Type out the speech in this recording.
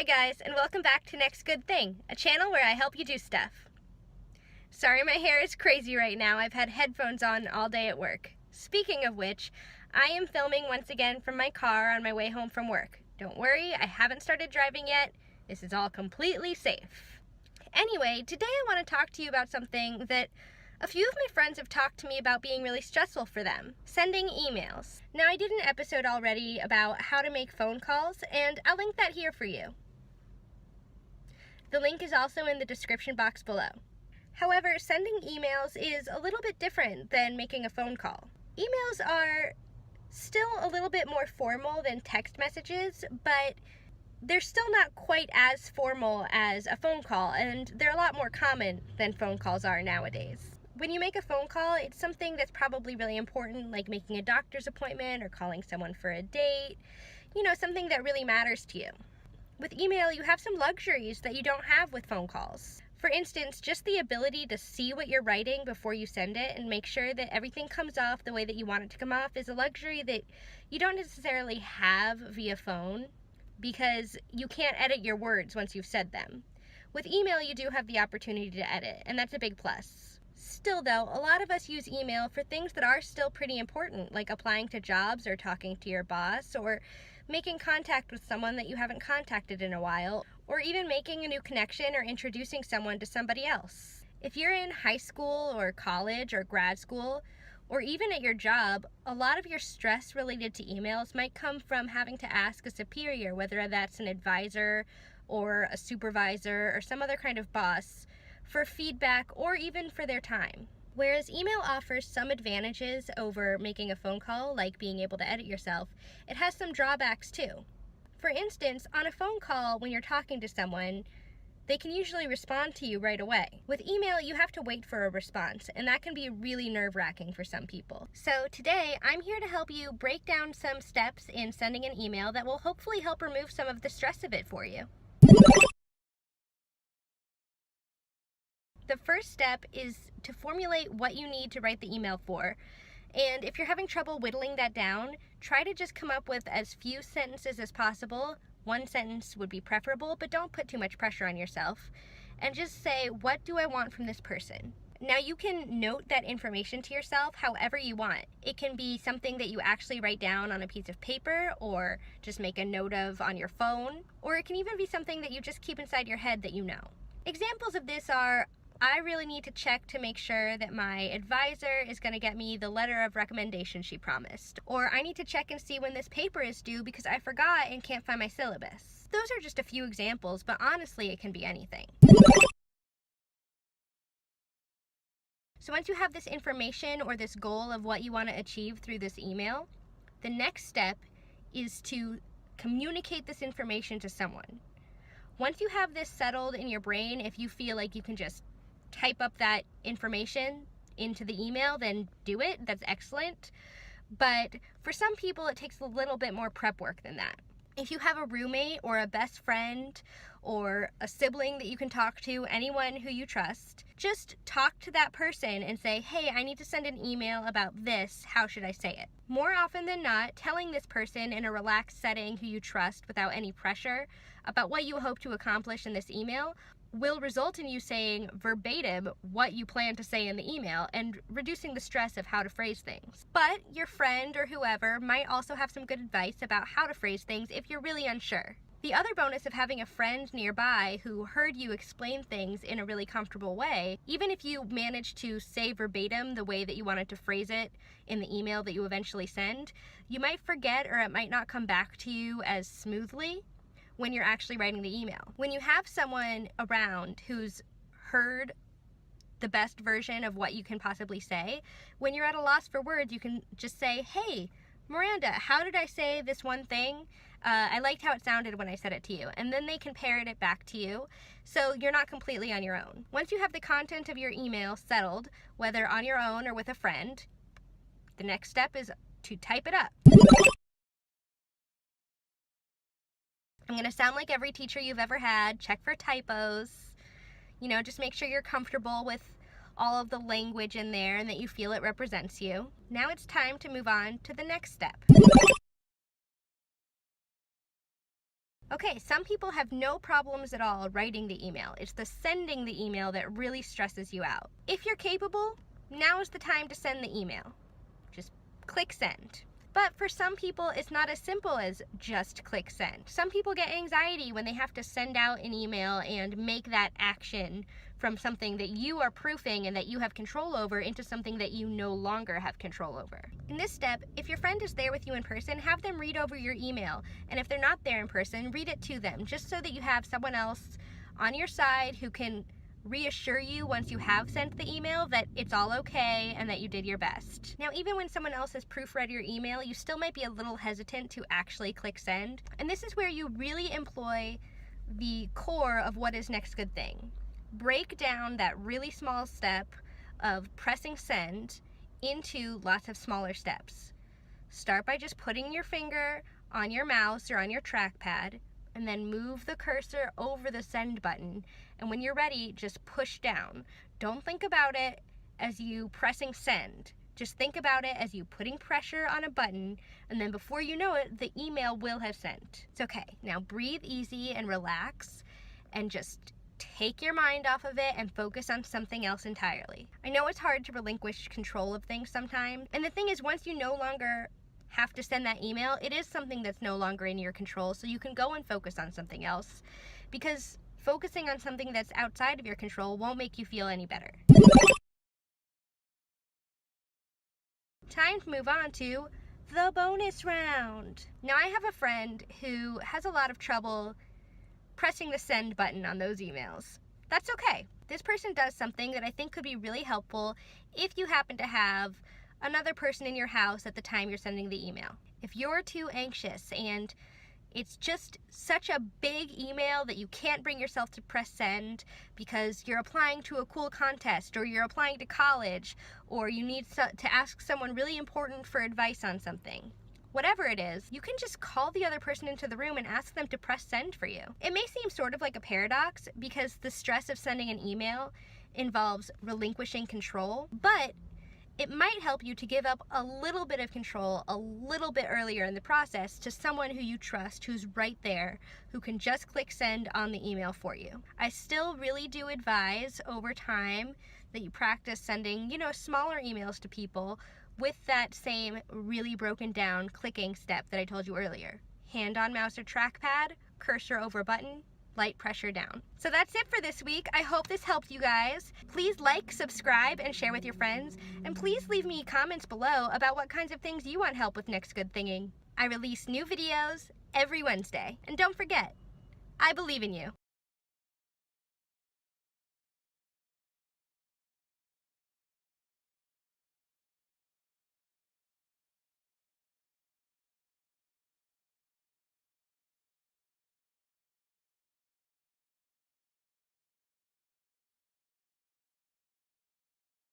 Hi guys, and welcome back to Next Good Thing, a channel where I help you do stuff. Sorry my hair is crazy right now. I've had headphones on all day at work. Speaking of which, I am filming once again from my car on my way home from work. Don't worry, I haven't started driving yet. This is all completely safe. Anyway, today I want to talk to you about something that a few of my friends have talked to me about being really stressful for them: sending emails. Now, I did an episode already about how to make phone calls, and I'll link that here for you. The link is also in the description box below. However, sending emails is a little bit different than making a phone call. Emails are still a little bit more formal than text messages, but they're still not quite as formal as a phone call, and they're a lot more common than phone calls are nowadays. When you make a phone call, it's something that's probably really important, like making a doctor's appointment or calling someone for a date, something that really matters to you. With email, you have some luxuries that you don't have with phone calls. For instance, just the ability to see what you're writing before you send it and make sure that everything comes off the way that you want it to come off is a luxury that you don't necessarily have via phone, because you can't edit your words once you've said them. With email, you do have the opportunity to edit, and that's a big plus. Still though, a lot of us use email for things that are still pretty important, like applying to jobs or talking to your boss, or making contact with someone that you haven't contacted in a while, or even making a new connection or introducing someone to somebody else. If you're in high school or college or grad school, or even at your job, a lot of your stress related to emails might come from having to ask a superior, whether that's an advisor or a supervisor or some other kind of boss, for feedback or even for their time. Whereas email offers some advantages over making a phone call, like being able to edit yourself, it has some drawbacks too. For instance, on a phone call, when you're talking to someone, they can usually respond to you right away. With email, you have to wait for a response, and that can be really nerve-wracking for some people. So today, I'm here to help you break down some steps in sending an email that will hopefully help remove some of the stress of it for you. The first step is to formulate what you need to write the email for. And if you're having trouble whittling that down, try to just come up with as few sentences as possible. One sentence would be preferable, but don't put too much pressure on yourself. And just say, what do I want from this person? Now, you can note that information to yourself however you want. It can be something that you actually write down on a piece of paper, or just make a note of on your phone, or it can even be something that you just keep inside your head that you know. Examples of this are: I really need to check to make sure that my advisor is going to get me the letter of recommendation she promised. Or I need to check and see when this paper is due because I forgot and can't find my syllabus. Those are just a few examples, but honestly, it can be anything. So once you have this information or this goal of what you want to achieve through this email, the next step is to communicate this information to someone. Once you have this settled in your brain, if you feel like you can just type up that information into the email, then do it. That's excellent. But for some people, it takes a little bit more prep work than that. If you have a roommate or a best friend or a sibling that you can talk to, anyone who you trust, just talk to that person and say, hey, I need to send an email about this. How should I say it? More often than not, telling this person in a relaxed setting who you trust without any pressure about what you hope to accomplish in this email will result in you saying verbatim what you plan to say in the email and reducing the stress of how to phrase things. But your friend or whoever might also have some good advice about how to phrase things if you're really unsure. The other bonus of having a friend nearby who heard you explain things in a really comfortable way, even if you manage to say verbatim the way that you wanted to phrase it in the email that you eventually send, you might forget, or it might not come back to you as smoothly when you're actually writing the email. When you have someone around who's heard the best version of what you can possibly say, when you're at a loss for words, you can just say, hey, Miranda, how did I say this one thing? I liked how it sounded when I said it to you. And then they can parrot it back to you, so you're not completely on your own. Once you have the content of your email settled, whether on your own or with a friend, the next step is to type it up. I'm going to sound like every teacher you've ever had. Check for typos. Just make sure you're comfortable with all of the language in there and that you feel it represents you. Now it's time to move on to the next step. Okay, some people have no problems at all writing the email. It's the sending the email that really stresses you out. If you're capable, now is the time to send the email. Just click send. But for some people, it's not as simple as just click send. Some people get anxiety when they have to send out an email and make that action from something that you are proofing and that you have control over into something that you no longer have control over. In this step, if your friend is there with you in person, have them read over your email. And if they're not there in person, read it to them, just so that you have someone else on your side who can reassure you once you have sent the email that it's all okay and that you did your best. Now, even when someone else has proofread your email, you still might be a little hesitant to actually click send. And this is where you really employ the core of what is next good thing. Break down that really small step of pressing send into lots of smaller steps. Start by just putting your finger on your mouse or on your trackpad, and then move the cursor over the send button. And when you're ready, just push down. Don't think about it as you pressing send. Just think about it as you putting pressure on a button, and then before you know it, the email will have sent. It's okay. Now breathe easy and relax, and just take your mind off of it and focus on something else entirely. I know it's hard to relinquish control of things sometimes, and the thing is, once you no longer have to send that email, it is something that's no longer in your control, so you can go and focus on something else, because focusing on something that's outside of your control won't make you feel any better. Time to move on to the bonus round. Now, I have a friend who has a lot of trouble pressing the send button on those emails. That's okay. This person does something that I think could be really helpful if you happen to have another person in your house at the time you're sending the email. If you're too anxious and it's just such a big email that you can't bring yourself to press send because you're applying to a cool contest, or you're applying to college, or you need to ask someone really important for advice on something, whatever it is, you can just call the other person into the room and ask them to press send for you. It may seem sort of like a paradox because the stress of sending an email involves relinquishing control, but it might help you to give up a little bit of control a little bit earlier in the process to someone who you trust, who's right there, who can just click send on the email for you. I still really do advise over time that you practice sending, smaller emails to people with that same really broken down clicking step that I told you earlier. Hand on mouse or trackpad, cursor over button, light pressure down. So that's it for this week. I hope this helped you guys. Please like, subscribe, and share with your friends. And please leave me comments below about what kinds of things you want help with next good thinging. I release new videos every Wednesday. And don't forget, I believe in you.